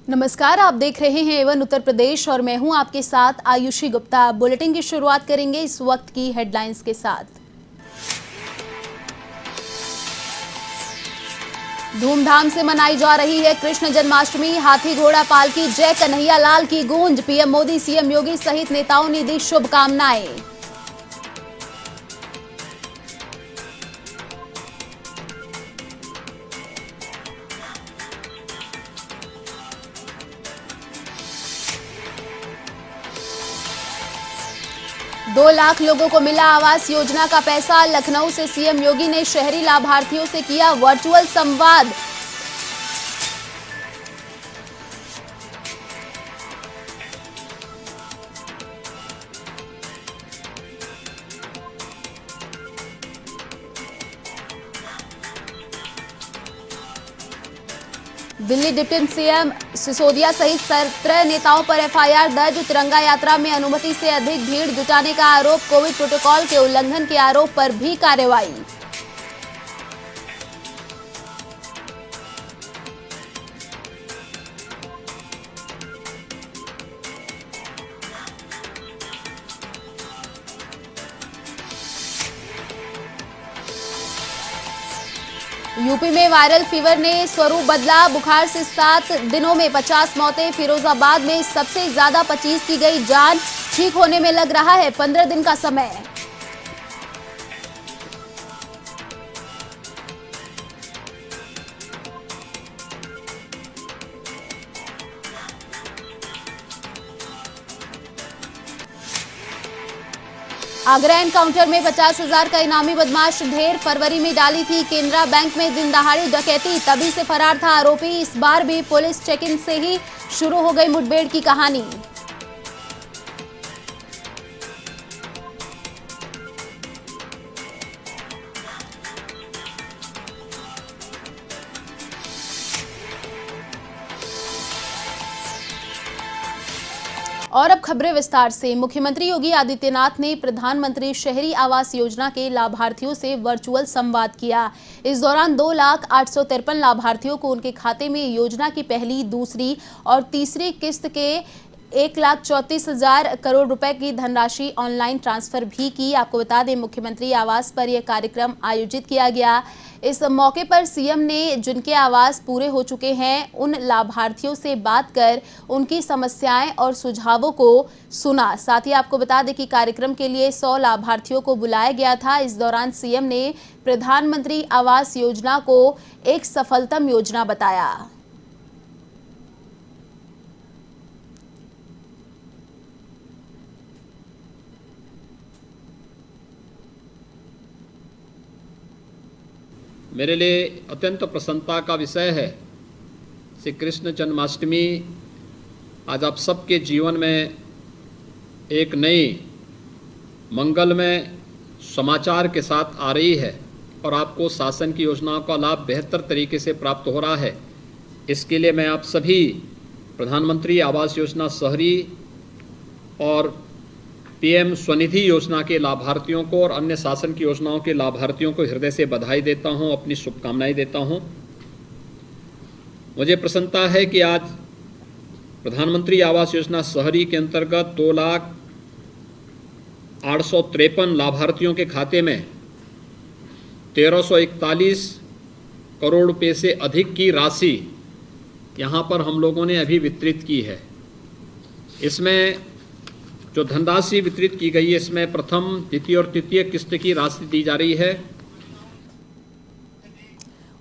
नमस्कार, आप देख रहे हैं एवन उत्तर प्रदेश और मैं हूं आपके साथ आयुषी गुप्ता। बुलेटिन की शुरुआत करेंगे इस वक्त की हेडलाइंस के साथ। धूमधाम से मनाई जा रही है कृष्ण जन्माष्टमी। हाथी घोड़ा पालकी जय कन्हैया लाल की गूंज। पीएम मोदी, सीएम योगी सहित नेताओं ने दी शुभकामनाएं। दो लाख लोगों को मिला आवास योजना का पैसा। लखनऊ से सीएम योगी ने शहरी लाभार्थियों से किया वर्चुअल संवाद। दिल्ली डिप्टी सीएम सिसोदिया सहित 17 नेताओं पर एफआईआर दर्ज। तिरंगा यात्रा में अनुमति से अधिक भीड़ जुटाने का आरोप। कोविड प्रोटोकॉल के उल्लंघन के आरोप पर भी कार्रवाई। यूपी में वायरल फीवर ने स्वरूप बदला। बुखार से 7 दिनों में 50 मौतें। फिरोजाबाद में सबसे ज्यादा 25 की गई जान। ठीक होने में लग रहा है 15 दिन का समय। आगरा एनकाउंटर में 50,000 का इनामी बदमाश ढेर। फरवरी में डाली थी केनरा बैंक में दिन दहाड़ी डकैती, तभी से फरार था आरोपी। इस बार भी पुलिस चेकिंग से ही शुरू हो गई मुठभेड़ की कहानी। और अब खबरें विस्तार से। मुख्यमंत्री योगी आदित्यनाथ ने प्रधानमंत्री शहरी आवास योजना के लाभार्थियों से वर्चुअल संवाद किया। इस दौरान 2,08,53 लाभार्थियों को उनके खाते में योजना की पहली, दूसरी और तीसरी किस्त के 1,34,000 करोड़ रुपए की धनराशि ऑनलाइन ट्रांसफर भी की। आपको बता दें, मुख्यमंत्री आवास पर यह कार्यक्रम आयोजित किया गया। इस मौके पर सीएम ने जिनके आवास पूरे हो चुके हैं उन लाभार्थियों से बात कर उनकी समस्याएं और सुझावों को सुना। साथ ही आपको बता दें कि कार्यक्रम के लिए 100 लाभार्थियों को बुलाया गया था। इस दौरान सीएम ने प्रधानमंत्री आवास योजना को एक सफलतम योजना बताया। मेरे लिए अत्यंत प्रसन्नता का विषय है श्री कृष्ण जन्माष्टमी आज आप सबके जीवन में एक नई मंगलमय समाचार के साथ आ रही है और आपको शासन की योजनाओं का लाभ बेहतर तरीके से प्राप्त हो रहा है। इसके लिए मैं आप सभी प्रधानमंत्री आवास योजना शहरी और पीएम स्वनिधि योजना के लाभार्थियों को और अन्य शासन की योजनाओं के लाभार्थियों को हृदय से बधाई देता हूं, अपनी शुभकामनाएं देता हूं। मुझे प्रसन्नता है कि आज प्रधानमंत्री आवास योजना शहरी के अंतर्गत 2,08,53 लाभार्थियों के खाते में 1,341 करोड़ रुपए से अधिक की राशि यहां पर हम लोगों ने अभी वितरित की है। इसमें जो धनराशि वितरित की गई है, इसमें प्रथम, द्वितीय और तृतीय किस्त की राशि दी जा रही है।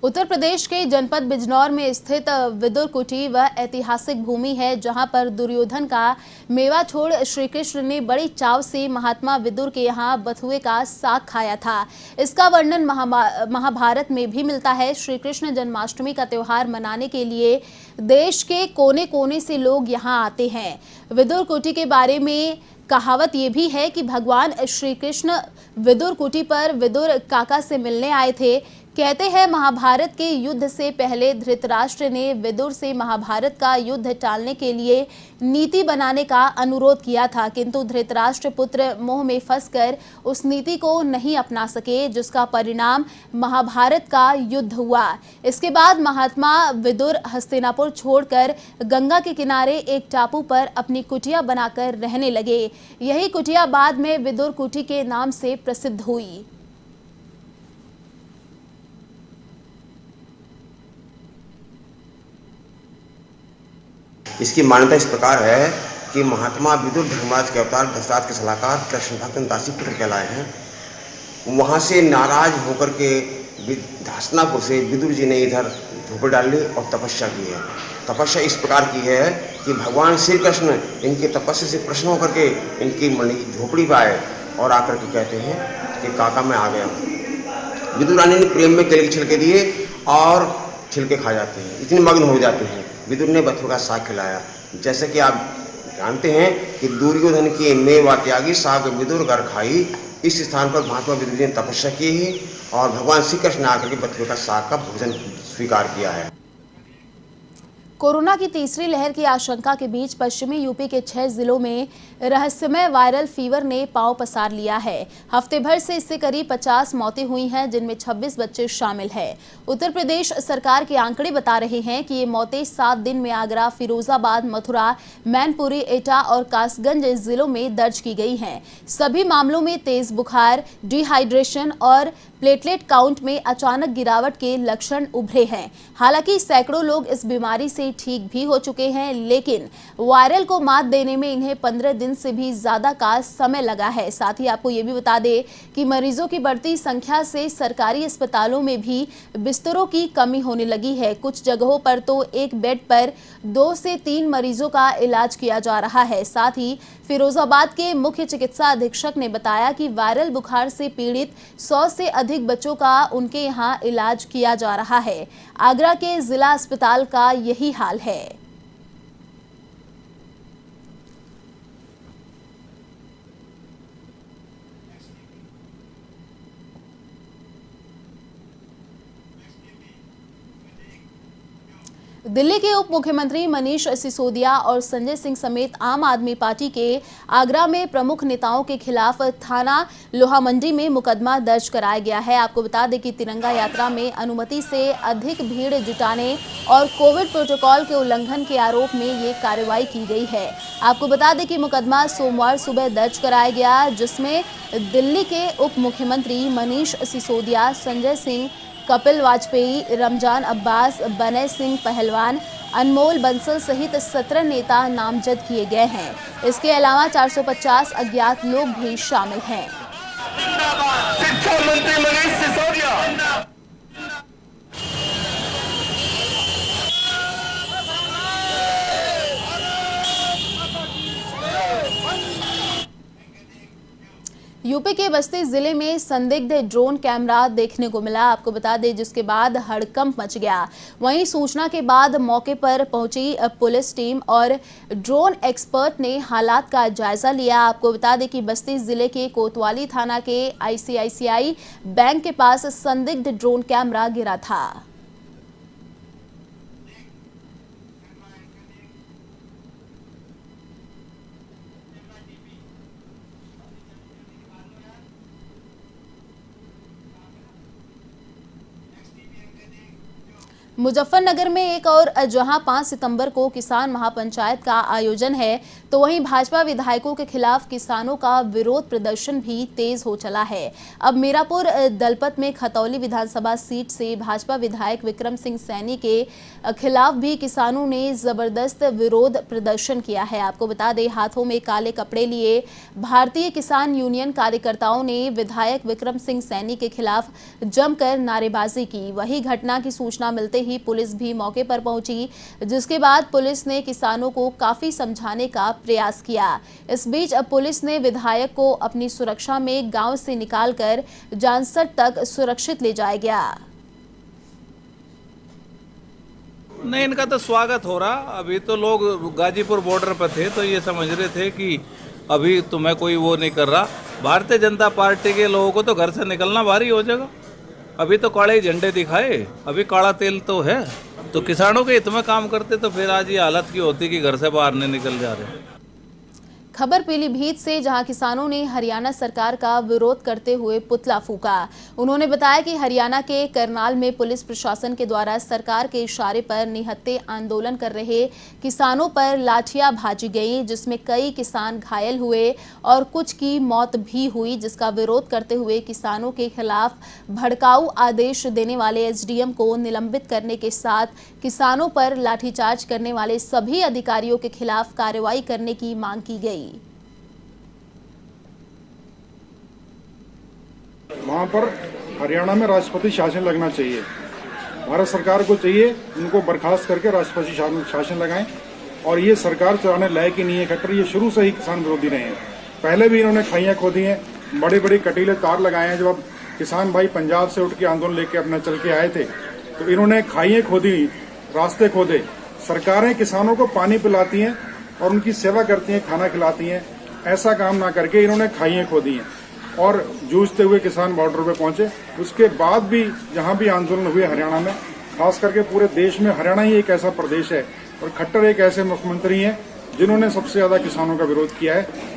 उत्तर प्रदेश के जनपद बिजनौर में स्थित विदुर कुटी वह ऐतिहासिक भूमि है जहां पर दुर्योधन का मेवा छोड़ श्री कृष्ण ने बड़ी चाव से महात्मा विदुर के यहां बथुए का साग खाया था। इसका वर्णन महाभारत में भी मिलता है। श्री कृष्ण जन्माष्टमी का त्योहार मनाने के लिए देश के कोने कोने से लोग यहां आते हैं। विदुर कुटी के बारे में कहावत ये भी है कि भगवान श्री कृष्ण विदुर कुटी पर विदुर काका से मिलने आए थे। कहते हैं महाभारत के युद्ध से पहले धृतराष्ट्र ने विदुर से महाभारत का युद्ध टालने के लिए नीति बनाने का अनुरोध किया था, किंतु धृतराष्ट्र पुत्र मोह में फंसकर उस नीति को नहीं अपना सके, जिसका परिणाम महाभारत का युद्ध हुआ। इसके बाद महात्मा विदुर हस्तिनापुर छोड़कर गंगा के किनारे एक टापू पर अपनी कुटिया बनाकर रहने लगे। यही कुटिया बाद में विदुर कुटी के नाम से प्रसिद्ध हुई। इसकी मान्यता इस प्रकार है कि महात्मा विदुर धर्मराज के अवतार दशरथ के सलाहकार कृष्ण भक्त दासी पुत्र कहलाए हैं। वहाँ से नाराज होकर के हस्तिनापुर से विदुर जी ने इधर झोपड़ी डाली और तपस्या की है। तपस्या इस प्रकार की है कि भगवान श्री कृष्ण इनके तपस्या से प्रसन्न होकर के इनकी झोपड़ी पर आए और आकर के कहते हैं कि काका मैं आ गया हूँ। विदुर रानी ने प्रेम में केले के छिलके दिए और छिलके खा जाते हैं, इतने मग्न हो जाते हैं। विदुर ने बथुआ का साग खिलाया। जैसे कि आप जानते हैं कि दुर्योधन की मेवा त्यागी साग विदुर घर खाई, इस स्थान पर महात्मा विदुर जी ने तपस्या की है और भगवान श्री कृष्ण ने आकर के बथुआ का साग का भोजन स्वीकार किया है। कोरोना की तीसरी लहर की आशंका के बीच पश्चिमी यूपी के 6 जिलों में रहस्यमय वायरल फीवर ने पांव पसार लिया है। हफ्ते भर से इससे करीब 50 मौतें हुई हैं, जिनमें 26 बच्चे शामिल हैं। उत्तर प्रदेश सरकार के आंकड़े बता रहे हैं कि ये मौतें 7 दिन में आगरा, फिरोजाबाद, मथुरा, मैनपुरी, एटा और कासगंज जिलों में दर्ज की गई हैं। सभी मामलों में तेज बुखार, डिहाइड्रेशन और प्लेटलेट काउंट में अचानक गिरावट के लक्षण उभरे हैं। हालांकि सैकड़ों लोग इस बीमारी से ठीक भी हो चुके हैं, लेकिन वायरल को मात देने में इन्हें 15 दिन से भी ज्यादा का समय लगा है। साथ ही आपको ये भी बता दें कि मरीजों की बढ़ती संख्या से सरकारी अस्पतालों में भी बिस्तरों की कमी होने लगी है। कुछ जगहों पर तो एक बेड पर 2 से 3 मरीजों का इलाज किया जा रहा है। साथ ही फिरोजाबाद के मुख्य चिकित्सा अधीक्षक ने बताया कि वायरल बुखार से पीड़ित 100 से अधिक बच्चों का उनके यहाँ इलाज किया जा रहा है। आगरा के जिला अस्पताल का यही हाल है। दिल्ली के उप मुख्यमंत्री मनीष सिसोदिया और संजय सिंह समेत आम आदमी पार्टी के आगरा में प्रमुख नेताओं के खिलाफ थाना लोहामंडी में मुकदमा दर्ज कराया गया है। आपको बता दें कि तिरंगा यात्रा में अनुमति से अधिक भीड़ जुटाने और कोविड प्रोटोकॉल के उल्लंघन के आरोप में ये कार्रवाई की गई है। आपको बता दें कि मुकदमा सोमवार सुबह दर्ज कराया गया, जिसमें दिल्ली के उप मुख्यमंत्री मनीष सिसोदिया, संजय सिंह, कपिल वाजपेयी, रमजान अब्बास, बनय सिंह पहलवान, अनमोल बंसल सहित 17 नेता नामजद किए गए हैं। इसके अलावा 450 अज्ञात लोग भी शामिल हैं। शिक्षा मंत्री मनीष सिसोदिया। यूपी के बस्ती जिले में संदिग्ध ड्रोन कैमरा देखने को मिला। आपको बता दें, जिसके बाद हड़कंप मच गया। वहीं सूचना के बाद मौके पर पहुंची पुलिस टीम और ड्रोन एक्सपर्ट ने हालात का जायजा लिया। आपको बता दें कि बस्ती जिले के कोतवाली थाना के ICICI बैंक के पास संदिग्ध ड्रोन कैमरा गिरा था। मुजफ्फरनगर में एक और जहां 5 सितंबर को किसान महापंचायत का आयोजन है, तो वहीं भाजपा विधायकों के खिलाफ किसानों का विरोध प्रदर्शन भी तेज हो चला है। अब मीरापुर दलपत में खतौली विधानसभा सीट से भाजपा विधायक विक्रम सिंह सैनी के खिलाफ भी किसानों ने जबरदस्त विरोध प्रदर्शन किया है। आपको बता दें, हाथों में काले कपड़े लिए भारतीय किसान यूनियन कार्यकर्ताओं ने विधायक विक्रम सिंह सैनी के खिलाफ जमकर नारेबाजी की। वही घटना की सूचना मिलते ही पुलिस भी मौके पर पहुंची, जिसके बाद पुलिस ने किसानों को काफी समझाने का प्रयास किया। इस बीच अब पुलिस ने विधायक को अपनी सुरक्षा में गांव से निकालकर जानसठ तक सुरक्षित ले जाया गया। नहीं, इनका तो स्वागत हो रहा। अभी तो लोग गाजीपुर बॉर्डर पर थे तो ये समझ रहे थे कि अभी तुम्हें कोई वो नहीं कर रहा। भारतीय जनता पार्टी के लोगों को तो घर से निकलना भारी हो जाएगा। अभी तो काले झंडे दिखाए, अभी काला तेल तो है। तो किसानों के हित में काम करते तो फिर आज ये हालत की होती कि घर से बाहर नहीं निकल जा रहे। खबर पीलीभीत से, जहां किसानों ने हरियाणा सरकार का विरोध करते हुए पुतला फूंका। उन्होंने बताया कि हरियाणा के करनाल में पुलिस प्रशासन के द्वारा सरकार के इशारे पर निहत्थे आंदोलन कर रहे किसानों पर लाठियां भाजी गई, जिसमें कई किसान घायल हुए और कुछ की मौत भी हुई, जिसका विरोध करते हुए किसानों के खिलाफ भड़काऊ आदेश देने वाले एसडीएम को निलंबित करने के साथ किसानों पर लाठीचार्ज करने वाले सभी अधिकारियों के खिलाफ कार्रवाई करने की मांग की गई। वहाँ पर हरियाणा में राष्ट्रपति शासन लगना चाहिए। भारत सरकार को चाहिए उनको बर्खास्त करके राष्ट्रपति शासन लगाएं। और ये सरकार चलाने लायक ही नहीं है। खट्टर ये शुरू से ही किसान विरोधी रहे हैं। पहले भी इन्होंने खाइयाँ खोदी हैं, बड़े बड़े कटीले तार लगाए हैं। जब अब किसान भाई पंजाब से उठ के आंदोलन लेके अपना चल के आए थे तो इन्होंने खाइयाँ खोदी, रास्ते खोदे। सरकारें किसानों को पानी पिलाती हैं और उनकी सेवा करती हैं, खाना खिलाती हैं। ऐसा काम ना करके इन्होंने खाइयाँ खोदी हैं और जूझते हुए किसान बॉर्डर पे पहुंचे। उसके बाद भी जहां भी आंदोलन हुए हरियाणा में, खास करके पूरे देश में, हरियाणा ही एक ऐसा प्रदेश है और खट्टर एक ऐसे मुख्यमंत्री हैं जिन्होंने सबसे ज्यादा किसानों का विरोध किया है।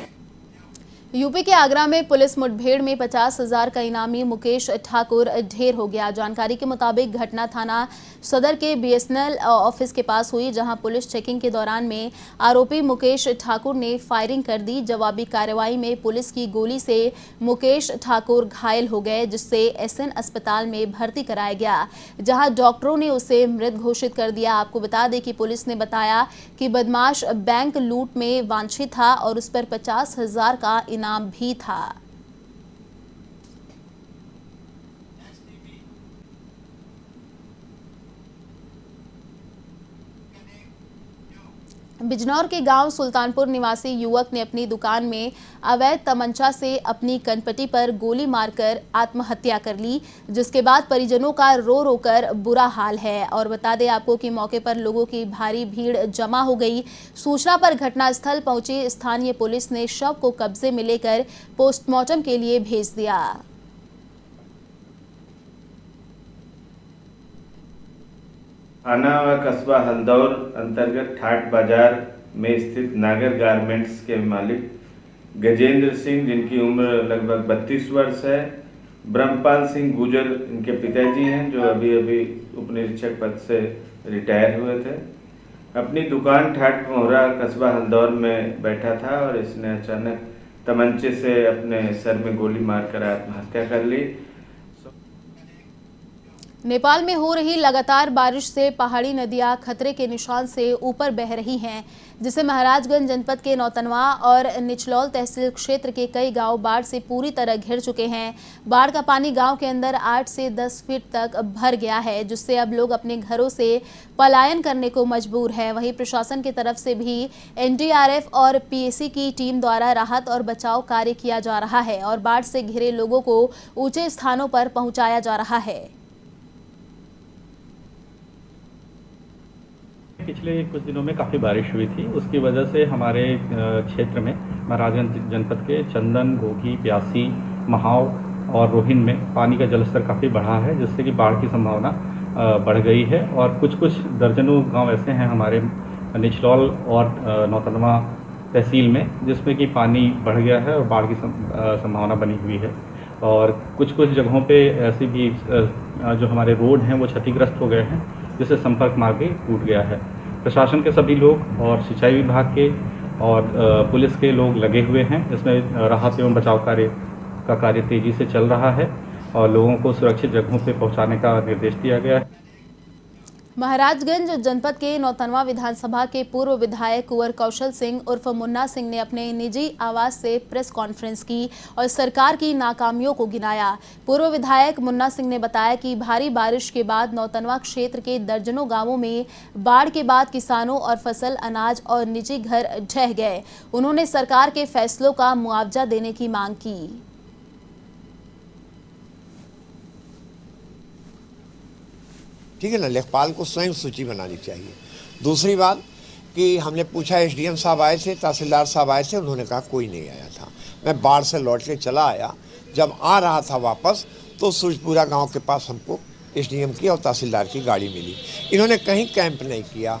यूपी के आगरा में पुलिस मुठभेड़ में 50,000 का इनामी मुकेश ठाकुर ढेर हो गया। जानकारी के मुताबिक घटना थाना सदर के बीएसएनएल ऑफिस के पास हुई, जहां पुलिस चेकिंग के दौरान में आरोपी मुकेश ठाकुर ने फायरिंग कर दी। जवाबी कार्रवाई में पुलिस की गोली से मुकेश ठाकुर घायल हो गए, जिससे एसएन अस्पताल में भर्ती कराया गया, जहां डॉक्टरों ने उसे मृत घोषित कर दिया। आपको बता दें कि पुलिस ने बताया कि बदमाश बैंक लूट में वांछित था और उस पर 50,000 का इनाम भी था। बिजनौर के गांव सुल्तानपुर निवासी युवक ने अपनी दुकान में अवैध तमंचा से अपनी कनपटी पर गोली मारकर आत्महत्या कर ली, जिसके बाद परिजनों का रो रो कर बुरा हाल है। और बता दें आपको कि मौके पर लोगों की भारी भीड़ जमा हो गई। सूचना पर घटनास्थल पहुंची स्थानीय पुलिस ने शव को कब्जे में लेकर पोस्टमार्टम के लिए भेज दिया। थाना व कस्बा हल्दौर अंतर्गत ठाट बाजार में स्थित नागर गारमेंट्स के मालिक गजेंद्र सिंह, जिनकी उम्र लगभग 32 वर्ष है, ब्रह्मपाल सिंह गुजर इनके पिताजी हैं, जो अभी अभी उपनिरीक्षक पद से रिटायर हुए थे। अपनी दुकान ठाट मोहरा कस्बा हल्दौर में बैठा था और इसने अचानक तमंचे से अपने सर में गोली मारकर आत्महत्या कर ली। नेपाल में हो रही लगातार बारिश से पहाड़ी नदियां खतरे के निशान से ऊपर बह रही हैं, जिससे महाराजगंज जनपद के नौतनवा और निचलौल तहसील क्षेत्र के कई गांव बाढ़ से पूरी तरह घिर चुके हैं। बाढ़ का पानी गांव के अंदर 8 से 10 फीट तक भर गया है, जिससे अब लोग अपने घरों से पलायन करने को मजबूर है। वहीं प्रशासन की तरफ से भी एनडीआरएफ और पीएसी की टीम द्वारा राहत और बचाव कार्य किया जा रहा है और बाढ़ से घिरे लोगों को ऊंचे स्थानों पर पहुंचाया जा रहा है। पिछले कुछ दिनों में काफ़ी बारिश हुई थी, उसकी वजह से हमारे क्षेत्र में महाराजगंज जनपद के चंदन, घोघी, प्यासी, महाव और रोहिन में पानी का जलस्तर काफ़ी बढ़ा है, जिससे कि बाढ़ की संभावना बढ़ गई है। और कुछ दर्जनों गांव ऐसे हैं हमारे निचलौल और नौतनवा तहसील में, जिसमें कि पानी बढ़ गया है और बाढ़ की संभावना बनी हुई है। और कुछ जगहों पे ऐसे भी जो हमारे रोड हैं वो क्षतिग्रस्त हो गए हैं, जिससे संपर्क मार्ग भी टूट गया है। प्रशासन के सभी लोग और सिंचाई विभाग के और पुलिस के लोग लगे हुए हैं। इसमें राहत एवं बचाव का कार्य तेजी से चल रहा है और लोगों को सुरक्षित जगहों पे पहुंचाने का निर्देश दिया गया है। महाराजगंज जनपद के नौतनवा विधानसभा के पूर्व विधायक कुंवर कौशल सिंह उर्फ मुन्ना सिंह ने अपने निजी आवास से प्रेस कॉन्फ्रेंस की और सरकार की नाकामियों को गिनाया। पूर्व विधायक मुन्ना सिंह ने बताया कि भारी बारिश के बाद नौतनवा क्षेत्र के दर्जनों गांवों में बाढ़ के बाद किसानों और फसल, अनाज और निजी घर ढह गए। उन्होंने सरकार के फैसलों का मुआवजा देने की मांग की। ठीक है ना, लेखपाल को स्वयं सूची बनानी चाहिए। दूसरी बात कि हमने पूछा, एसडीएम साहब आए थे, तहसीलदार साहब आए थे, उन्होंने कहा कोई नहीं आया था। मैं बाढ़ से लौट के चला आया, जब आ रहा था वापस तो सूरजपुरा गांव के पास हमको एसडीएम की और तहसीलदार की गाड़ी मिली। इन्होंने कहीं कैंप नहीं किया।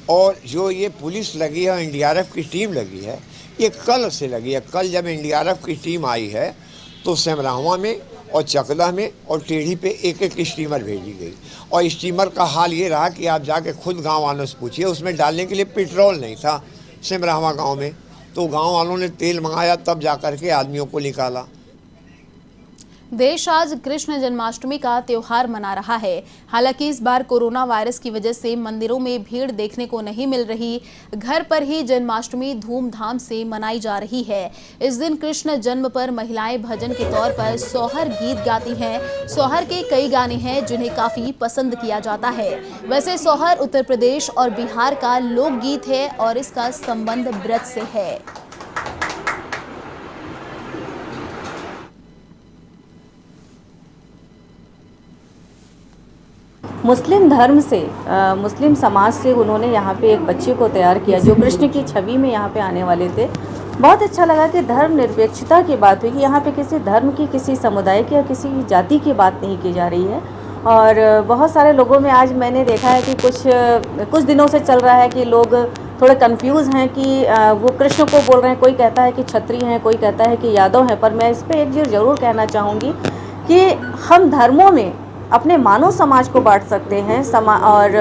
और जो ये पुलिस लगी है और एनडीआरएफ की टीम लगी है, ये कल से लगी है। कल जब एनडीआरएफ की टीम आई है तो सेमरावा में और चकला में और टेढ़ी पे एक एक स्टीमर भेजी गई। और स्टीमर का हाल ये रहा कि आप जाके खुद गांव वालों से पूछिए, उसमें डालने के लिए पेट्रोल नहीं था सेमरावा गांव में। तो गांव वालों ने तेल मंगाया, तब जा कर के आदमियों को निकाला। देश आज कृष्ण जन्माष्टमी का त्योहार मना रहा है। हालांकि इस बार कोरोना वायरस की वजह से मंदिरों में भीड़ देखने को नहीं मिल रही। घर पर ही जन्माष्टमी धूमधाम से मनाई जा रही है। इस दिन कृष्ण जन्म पर महिलाएं भजन के तौर पर सोहर गीत गाती हैं। सोहर के कई गाने हैं जिन्हें काफी पसंद किया जाता है। वैसे सोहर उत्तर प्रदेश और बिहार का लोकगीत है और इसका संबंध व्रत से है। मुस्लिम धर्म से मुस्लिम समाज से उन्होंने यहाँ पे एक बच्चे को तैयार किया जो कृष्ण की छवि में यहाँ पे आने वाले थे। बहुत अच्छा लगा कि धर्म निरपेक्षता की बात हुई कि यहाँ पे किसी धर्म की, किसी समुदाय की या किसी जाति की बात नहीं की जा रही है। और बहुत सारे लोगों में आज मैंने देखा है कि कुछ दिनों से चल रहा है कि लोग थोड़े कंफ्यूज हैं कि वो कृष्ण को बोल रहे हैं। कोई कहता है कि क्षत्रिय हैं, कोई कहता है कि यादव हैं। पर मैं इस पर एक चीज़ ज़रूर कहना चाहूँगी कि हम धर्मों में अपने मानव समाज को बांट सकते हैं और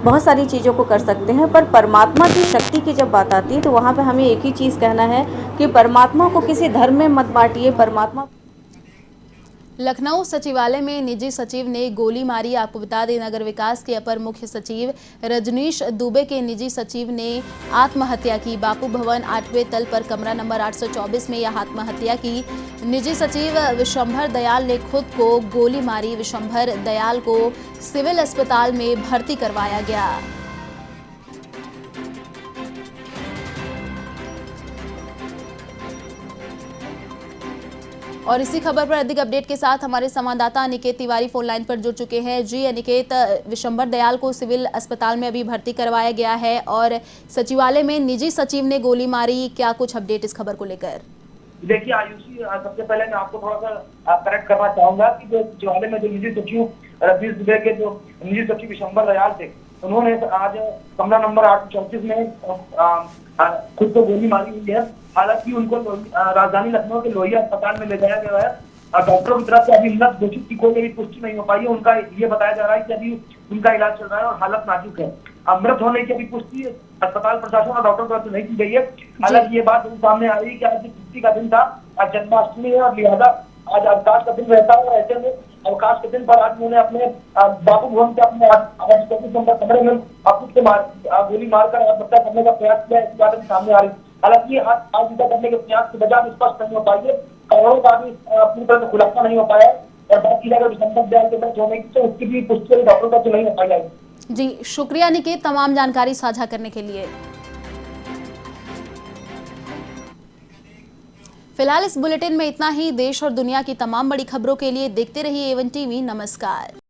बहुत सारी चीज़ों को कर सकते हैं, पर परमात्मा की शक्ति की जब बात आती है तो वहाँ पे हमें एक ही चीज़ कहना है कि परमात्मा को किसी धर्म में मत बांटिए। परमात्मा लखनऊ सचिवालय में निजी सचिव ने गोली मारी। आपको बता दें, नगर विकास के अपर मुख्य सचिव रजनीश दुबे के निजी सचिव ने आत्महत्या की। बापू भवन 8वें तल पर कमरा नंबर 824 में यह आत्महत्या की। निजी सचिव विशंभर दयाल ने खुद को गोली मारी। विशंभर दयाल को सिविल अस्पताल में भर्ती करवाया गया। और इसी खबर पर अधिक अपडेट के साथ हमारे संवाददाता अनिकेत तिवारी फोन लाइन पर जुड़ चुके हैं। जी अनिकेत, विशंभर दयाल को सिविल अस्पताल में अभी भर्ती करवाया गया है और सचिवालय में निजी सचिव ने गोली मारी। क्या कुछ अपडेट इस खबर को लेकर? देखिए आयुषी, सबसे पहले मैं आपको थोड़ा सा करेक्ट करना चाहूंगा कि जो सचिवालय में जो निजी सचिव रजनीश दुबे के जो निजी सचिव विशंभर दयाल थे, उन्होंने आज कमरा नंबर 834 में खुद को गोली मारी हुई है। हालांकि उनको राजधानी लखनऊ के लोहिया अस्पताल में ले जाया गया है और डॉक्टरों की तरफ से अभी मृत घोषित की कोई पुष्टि नहीं हो पाई है। उनका ये बताया जा रहा है कि अभी उनका इलाज चल रहा है और हालत नाजुक है। मृत होने की अभी पुष्टि अस्पताल प्रशासन और डॉक्टरों की तरफ से नहीं की गई है। हालांकि ये बात सामने आ रही है कि आज छुट्टी का दिन था, आज जन्माष्टमी है और लिहाजा आज अवकाश का दिन रहता है। ऐसे में अवकाश के दिन पर आज उन्होंने अपने बापू भवन के अपने 24 नंबर कमरे में गोली मारकर आत्महत्या करने का प्रयास किया। इस बात सामने आ रही है। हालांकि आत्महत्या करने के प्रयास के बजाय स्पष्ट नहीं हो पाई है, कारणों का भी पूरी तरह से खुलासा नहीं हो पाया और बात की जाए विशंभर दयाल के मृत होने की तो उसकी भी पुष्टि डॉक्टरों का नहीं हो पाई है। जी शुक्रिया निकेत तमाम जानकारी साझा करने के लिए। फिलहाल इस बुलेटिन में इतना ही। देश और दुनिया की तमाम बड़ी खबरों के लिए देखते रहिए A1 TV। नमस्कार।